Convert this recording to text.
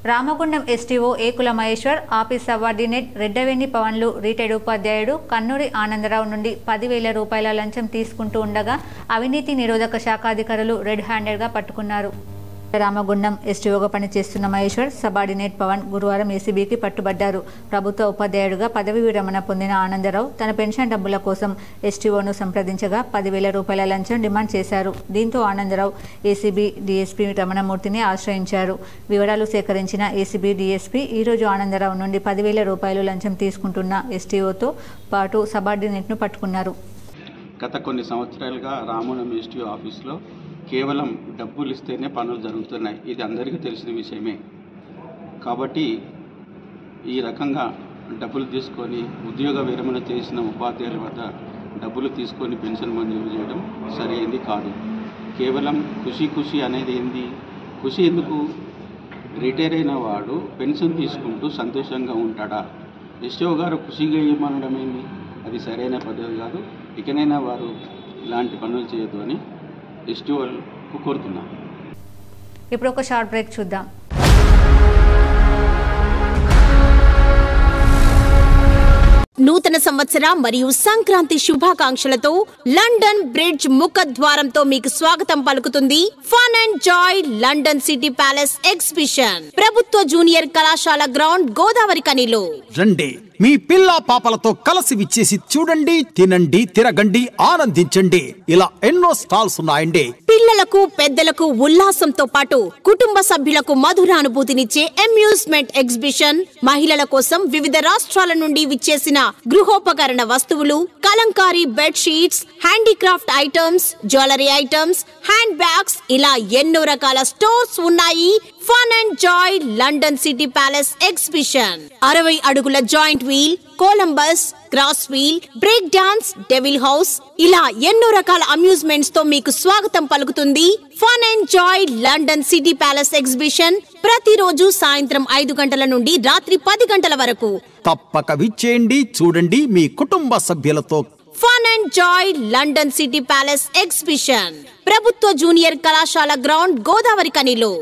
Ramagundam STO Ekula Maheshwar, office subordinate Reddaveni పవన్లు retired ఉపాధ్యాయుడు కన్నూరి ఆనందరావు నుండి 10,000 రూపాయల లంచం తీసుకుంటూ ఉండగా అవినీతి నిరోధక శాఖ అధికారులు రెడ్ హ్యాండెడ్గా పట్టుకున్నారు. రామగుండం ఎస్టీఓగా పనిచేస్తున్న మహేశ్వర్, సబార్డినేట్ పవన్ గురువారం ఏసీబీకి పట్టుబడ్డారు. ప్రభుత్వ ఉపాధ్యాయుడిగా పదవి విరమణ పొందిన ఆనందరావు తన పెన్షన్ డబ్బుల కోసం ఎస్టీఓను సంప్రదించగా 10,000 రూపాయల లంచం డిమాండ్ చేశారు. దీంతో ఆనందరావు ఏసీబీ డీఎస్పీ రమణమూర్తిని ఆశ్రయించారు. వివరాలు సేకరించిన ఏసీబీ డీఎస్పీ ఈరోజు ఆనందరావు నుండి 10,000 రూపాయలు లంచం తీసుకుంటున్న ఎస్టీఓతో పాటు సబార్డినేట్ను పట్టుకున్నారు. గత కొన్ని సంవత్సరాలుగా రామగుండం ఎస్టీఓ ఆఫీస్లో కేవలం డబ్బులు ఇస్తేనే పనులు జరుగుతున్నాయి. ఇది అందరికీ తెలిసిన విషయమే. కాబట్టి ఈ రకంగా డబ్బులు తీసుకొని ఉద్యోగ విరమణ చేసిన ఉపాధ్యాయుల వద్ద డబ్బులు తీసుకొని పెన్షన్ మంజూరు చేయడం సరైనది కాదు. కేవలం ఖుషి అనేది ఏంది? ఖుషి ఎందుకు? రిటైర్ అయిన వాడు పెన్షన్ తీసుకుంటూ సంతోషంగా ఉంటాడా? ఎస్టీఓ గారు ఖుషిగా ఇవ్వమనడం ఏంది? అది సరైన పద్ధతి కాదు. ఇకనైనా వారు ఇలాంటి పనులు చేయొద్దు అని ఎస్టీఓలకు కోరుతున్నాను. ఇప్పుడు ఒక షార్ట్ బ్రేక్ చూద్దాం. నూతన సంవత్సర మరియు సంక్రాంతి శుభాకాంక్షలతో లండన్ బ్రిడ్జ్ ముఖద్వారంతో మీకు స్వాగతం పలుకుతుంది fun and joy London city palace exhibition, ప్రభుత్వ జూనియర్ కళాశాల గ్రౌండ్, గోదావరి కనిలో. రండి, మీ పిల్ల పాపలతో కలిసి విచ్చేసి చూడండి, తినండి, తిరగండి, ఆనందించండి. ఇలా ఎన్నో స్టాల్స్ ఉన్నాయండి. పిల్లలకు పెద్దలకు ఉల్లాసంతో పాటు కుటుంబ సభ్యులకు మధుర అనుభూతినిచ్చే అమ్యూజ్మెంట్ ఎగ్జిబిషన్, మహిళల కోసం వివిధ రాష్ట్రాల నుండి విచ్చేసిన గృహోపకరణ వస్తువులు, Kalamkari bed sheets, handicraft items, jewellery items, hand bags, ఇలా ఎన్నో రకాల స్టోర్స్ ఉన్నాయి. Fun and joy London city palace exhibition 60 అడుగుల giant wheel, Columbus, cross wheel, break dance, devil house, ఇలా ఎన్నో రకాల అమ్యూజ్మెంట్స్ తో మీకు స్వాగతం పలుకుతుంది fun and joy London city palace exhibition. ప్రతిరోజు సాయంత్రం 5 గంటల నుండి రాత్రి 10 గంటల వరకు. తప్పక విచ్చేయండి, చూడండి మీ కుటుంబ సభ్యులతో. Fun and joy London city palace exhibition, ప్రభుత్వ జూనియర్ కళాశాల గ్రౌండ్, గోదావరి కనిలో.